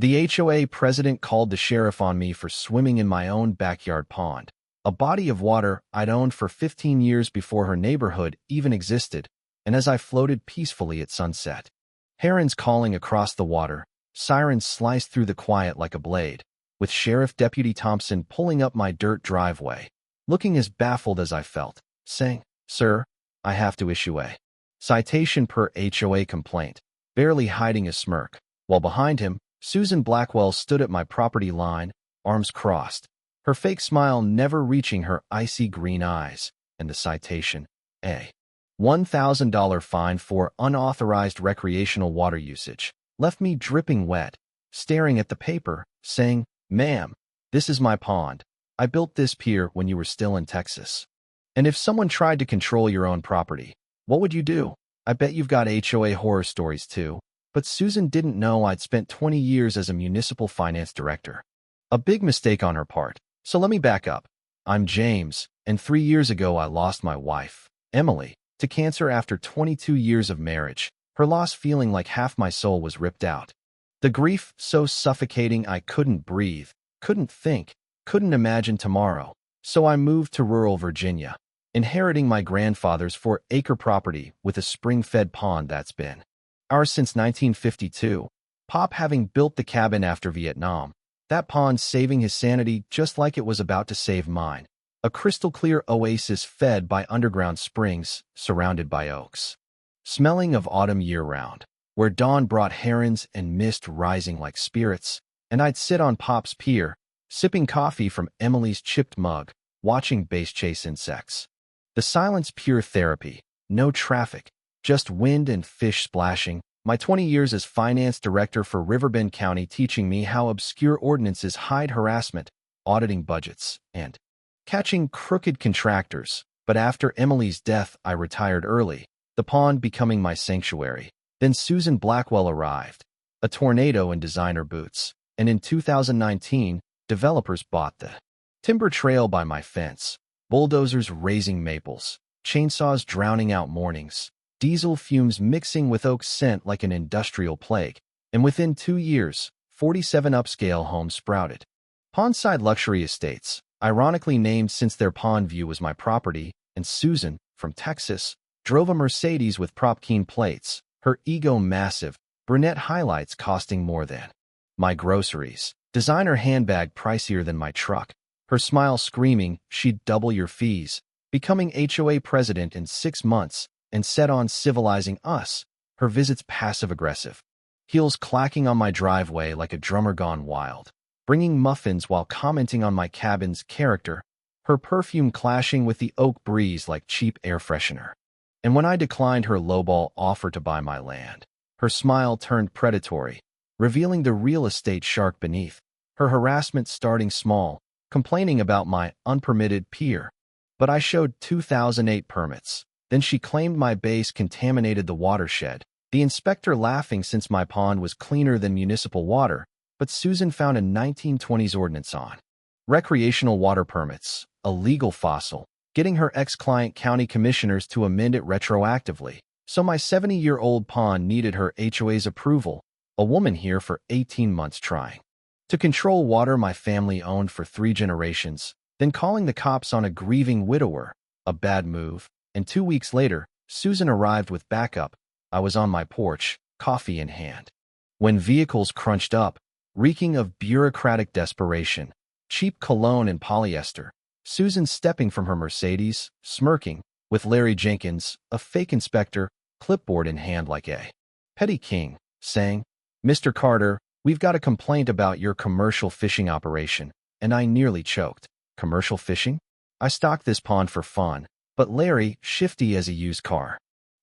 The HOA president called the sheriff on me for swimming in my own backyard pond, a body of water I'd owned for 15 years before her neighborhood even existed, and as I floated peacefully at sunset. Herons calling across the water, sirens sliced through the quiet like a blade, with Sheriff Deputy Thompson pulling up my dirt driveway, looking as baffled as I felt, saying, "Sir, I have to issue a citation per HOA complaint," barely hiding a smirk, while behind him, Susan Blackwell stood at my property line, arms crossed, her fake smile never reaching her icy green eyes, and the citation, a $1,000 fine for unauthorized recreational water usage, left me dripping wet, staring at the paper, saying, "Ma'am, this is my pond. I built this pier when you were still in Texas. And if someone tried to control your own property, what would you do? I bet you've got HOA horror stories too." But Susan didn't know I'd spent 20 years as a municipal finance director. A big mistake on her part. So let me back up. I'm James, and 3 years ago I lost my wife, Emily, to cancer after 22 years of marriage, her loss feeling like half my soul was ripped out. The grief so suffocating I couldn't breathe, couldn't think, couldn't imagine tomorrow. So I moved to rural Virginia, inheriting my grandfather's 4-acre property with a spring-fed pond that's been ours since 1952, Pop having built the cabin after Vietnam, that pond saving his sanity just like it was about to save mine. A crystal-clear oasis fed by underground springs, surrounded by oaks. Smelling of autumn year-round, where dawn brought herons and mist rising like spirits, and I'd sit on Pop's pier, sipping coffee from Emily's chipped mug, watching bass chase insects. The silence pure therapy, no traffic, just wind and fish splashing, my 20 years as finance director for Riverbend County teaching me how obscure ordinances hide harassment, auditing budgets, and catching crooked contractors. But after Emily's death, I retired early, the pond becoming my sanctuary. Then Susan Blackwell arrived, a tornado in designer boots, and in 2019, developers bought the timber trail by my fence, bulldozers raising maples, chainsaws drowning out mornings, diesel fumes mixing with oak scent like an industrial plague, and within 2 years, 47 upscale homes sprouted. Pondside luxury estates, ironically named since their pond view was my property, and Susan, from Texas, drove a Mercedes with prop-keen plates, her ego massive, brunette highlights costing more than my groceries, designer handbag pricier than my truck, her smile screaming she'd double your fees, becoming HOA president in 6 months, and set on civilizing us, her visits passive-aggressive, heels clacking on my driveway like a drummer gone wild, bringing muffins while commenting on my cabin's character, her perfume clashing with the oak breeze like cheap air freshener. And when I declined her lowball offer to buy my land, her smile turned predatory, revealing the real estate shark beneath, her harassment starting small, complaining about my unpermitted pier. But I showed 2008 permits. Then she claimed my base contaminated the watershed, the inspector laughing since my pond was cleaner than municipal water, but Susan found a 1920s ordinance on recreational water permits, a legal fossil, getting her ex-client county commissioners to amend it retroactively. So my 70-year-old pond needed her HOA's approval, a woman here for 18 months trying to control water my family owned for 3 generations, then calling the cops on a grieving widower, a bad move. And 2 weeks later, Susan arrived with backup. I was on my porch, coffee in hand, when vehicles crunched up, reeking of bureaucratic desperation, cheap cologne and polyester. Susan stepping from her Mercedes, smirking, with Larry Jenkins, a fake inspector, clipboard in hand like a petty king, saying, "Mr. Carter, we've got a complaint about your commercial fishing operation," and I nearly choked. Commercial fishing? I stocked this pond for fun. But Larry, shifty as a used car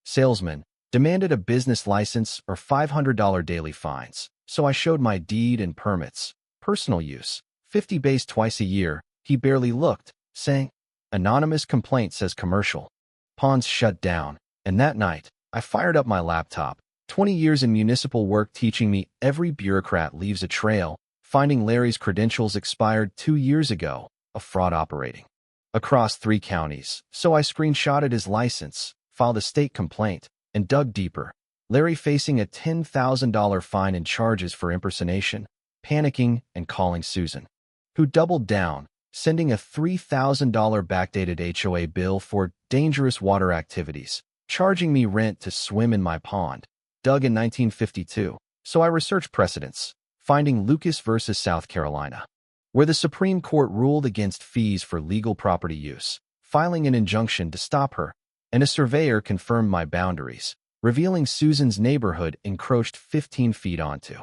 salesman, demanded a business license or $500 daily fines. So I showed my deed and permits. Personal use, 50 base twice a year. He barely looked, saying, "Anonymous complaint says commercial." Ponds shut down, and that night, I fired up my laptop. 20 years in municipal work teaching me every bureaucrat leaves a trail. Finding Larry's credentials expired 2 years ago, a fraud operating across 3 counties, so I screenshotted his license, filed a state complaint, and dug deeper. Larry facing a $10,000 fine and charges for impersonation. panicking and calling Susan, who doubled down, sending a $3,000 backdated HOA bill for dangerous water activities, charging me rent to swim in my pond, dug in 1952. So I researched precedents, finding Lucas versus South Carolina, where the Supreme Court ruled against fees for legal property use, filing an injunction to stop her, and a surveyor confirmed my boundaries, revealing Susan's neighborhood encroached 15 feet onto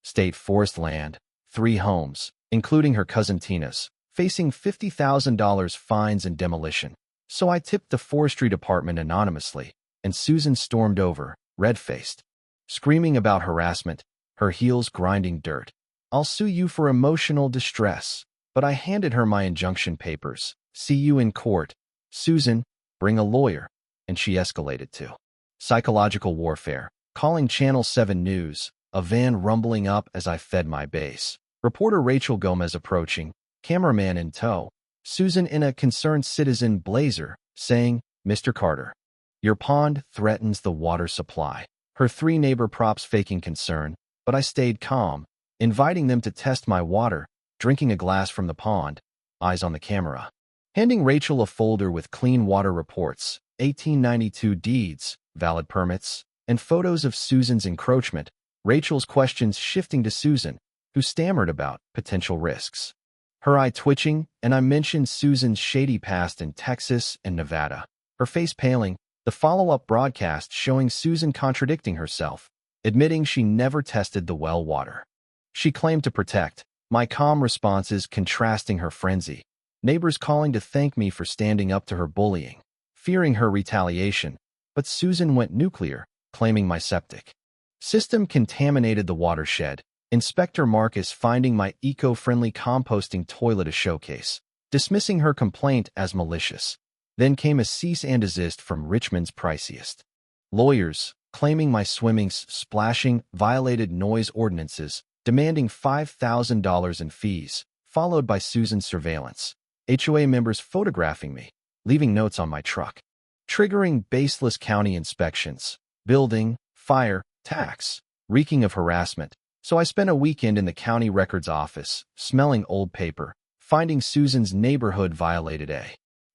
state forest land, 3 homes, including her cousin Tina's, facing $50,000 fines and demolition. So I tipped the forestry department anonymously, and Susan stormed over, red-faced, screaming about harassment, her heels grinding dirt. "I'll sue you for emotional distress." But I handed her my injunction papers. "See you in court. Susan, bring a lawyer." And she escalated to psychological warfare, calling Channel 7 News, a van rumbling up as I fed my base. Reporter Rachel Gomez approaching, cameraman in tow, Susan in a concerned citizen blazer, saying, "Mr. Carter, your pond threatens the water supply." Her 3 neighbor props faking concern, but I stayed calm, inviting them to test my water, drinking a glass from the pond, eyes on the camera. Handing Rachel a folder with clean water reports, 1892 deeds, valid permits, and photos of Susan's encroachment, Rachel's questions shifting to Susan, who stammered about potential risks. Her eye twitching, and I mentioned Susan's shady past in Texas and Nevada. Her face paling, the follow-up broadcast showing Susan contradicting herself, admitting she never tested the well water she claimed to protect. My calm responses contrasting her frenzy. Neighbors calling to thank me for standing up to her bullying, fearing her retaliation, but Susan went nuclear, claiming my septic system contaminated the watershed. Inspector Marcus finding my eco-friendly composting toilet a showcase, dismissing her complaint as malicious. Then came a cease and desist from Richmond's priciest lawyers, claiming my swimming's splashing violated noise ordinances, demanding $5,000 in fees, followed by Susan's surveillance. HOA members photographing me, leaving notes on my truck, triggering baseless county inspections, building, fire, tax, reeking of harassment. So I spent a weekend in the county records office, smelling old paper, finding Susan's neighborhood violated a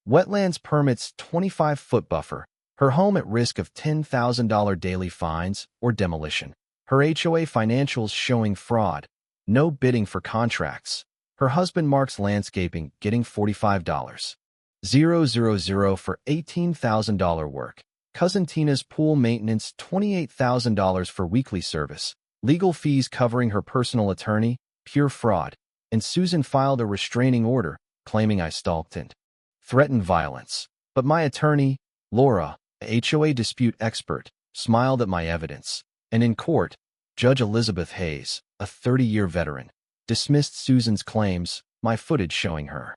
wetlands permit's 25-foot buffer, her home at risk of $10,000 daily fines or demolition, her HOA financials showing fraud, no bidding for contracts, her husband Mark's landscaping getting $45,000 for $18,000 work, cousin Tina's pool maintenance $28,000 for weekly service, legal fees covering her personal attorney, pure fraud, and Susan filed a restraining order, claiming I stalked and threatened violence. But my attorney, Laura, a HOA dispute expert, smiled at my evidence, and in court, Judge Elizabeth Hayes, a 30-year veteran, dismissed Susan's claims, my footage showing her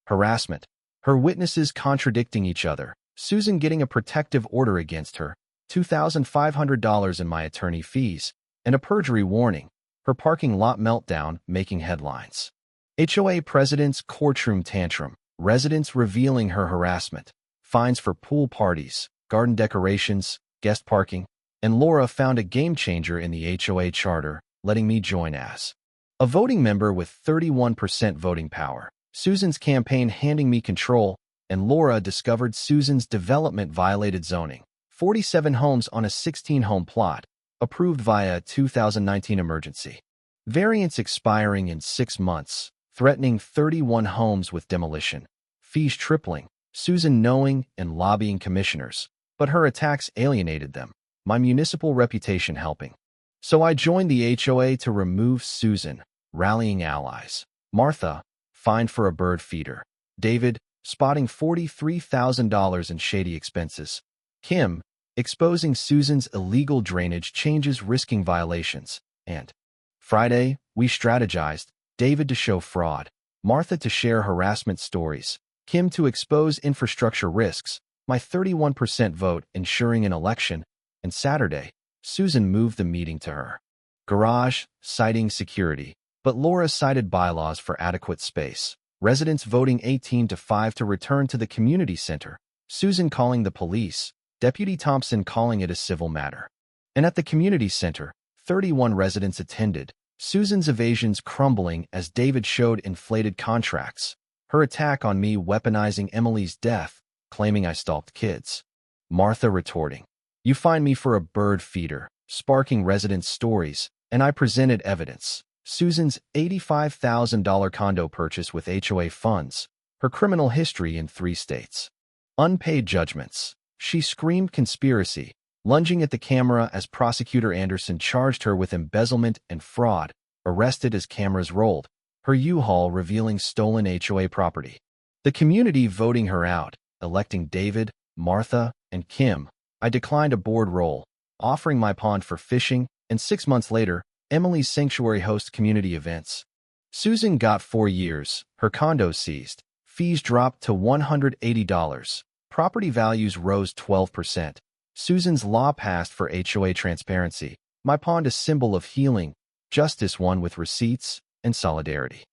harassment, her witnesses contradicting each other, Susan getting a protective order against her, $2,500 in my attorney fees, and a perjury warning, her parking lot meltdown making headlines. HOA president's courtroom tantrum, residents revealing her harassment, fines for pool parties, garden decorations, guest parking, and Laura found a game-changer in the HOA charter, letting me join as a voting member with 31% voting power. Susan's campaign handing me control, and Laura discovered Susan's development violated zoning, 47 homes on a 16-home plot, approved via a 2019 emergency variance expiring in 6 months, threatening 31 homes with demolition, fees tripling, Susan knowing and lobbying commissioners, but her attacks alienated them, my municipal reputation helping. So I joined the HOA to remove Susan, rallying allies. Martha, fined for a bird feeder. David, spotting $43,000 in shady expenses. Kim, exposing Susan's illegal drainage changes risking violations. And Friday, we strategized, David to show fraud, Martha to share harassment stories, Kim to expose infrastructure risks, my 31% vote ensuring an election, and Saturday, Susan moved the meeting to her garage, citing security, but Laura cited bylaws for adequate space. Residents voting 18-5 to return to the community center, Susan calling the police, Deputy Thompson calling it a civil matter. And at the community center, 31 residents attended, Susan's evasions crumbling as David showed inflated contracts. Her attack on me weaponizing Emily's death, claiming I stalked kids. Martha retorting, "You find me for a bird feeder," sparking resident stories, and I presented evidence. Susan's $85,000 condo purchase with HOA funds, her criminal history in 3 states. Unpaid judgments. She screamed conspiracy, lunging at the camera as Prosecutor Anderson charged her with embezzlement and fraud, arrested as cameras rolled, her U-Haul revealing stolen HOA property. The community voting her out, electing David, Martha, and Kim. I declined a board role, offering my pond for fishing, and 6 months later, Emily's sanctuary hosts community events. Susan got 4 years, her condo seized, fees dropped to $180, property values rose 12%. Susan's law passed for HOA transparency. My pond a symbol of healing, justice won with receipts and solidarity.